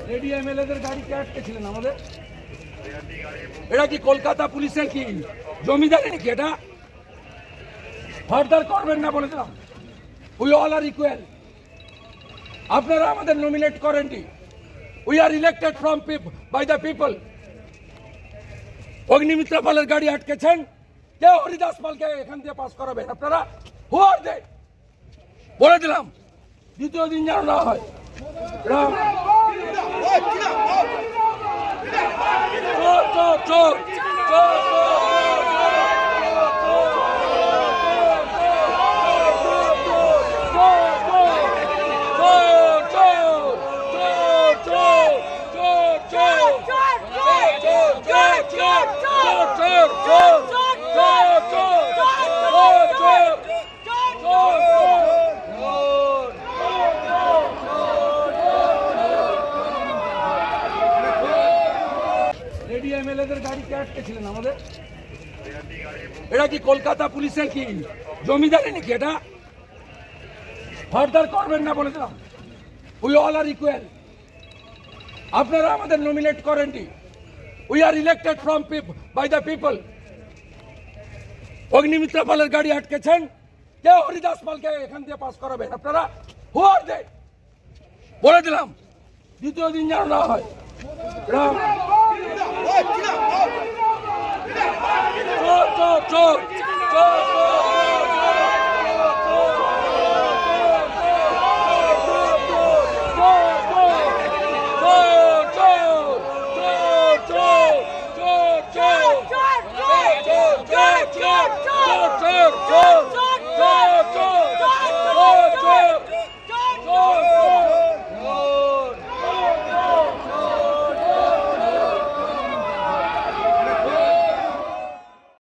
Lady এমএলএদের গাড়ি কে আটকেছিলেন আমাদের? এটা কি কলকাতা পুলিশের কি জমিদারি নাকি? এটা ফার্দার করবেন না বলে দিলাম। We all are equal. আপনারা আমাদের নমিনেট করেননি। We are elected from by the people. Agnimitra পালের গাড়ি আটকেছেন, কে হরিদাস পালকে এখান দিয়ে পাস করাবেন আপনারা? হু আর দে? বলে দিলাম, দ্বিতীয় দিন যেন না হয়। চোর চোর লেডি এমএলএদের গাড়ি কে আটকেছিলেন আমাদের? এটা কি কলকাতা পুলিশের কি জমিদারি নাকি? এটা ফার্দার করবেন না বলে দিলাম। We all are equal. আপনারা আমাদের নমিনেট করেননি। We are elected from by the people. Agnimitra পালের গাড়ি আটকেছেন, কে হরিদাস পালকে এখান দিয়ে পাস করাবেন আপনারা? হু আর দে? বলে দিলাম, দ্বিতীয় দিন যেন না হয়। চোর চোর চোর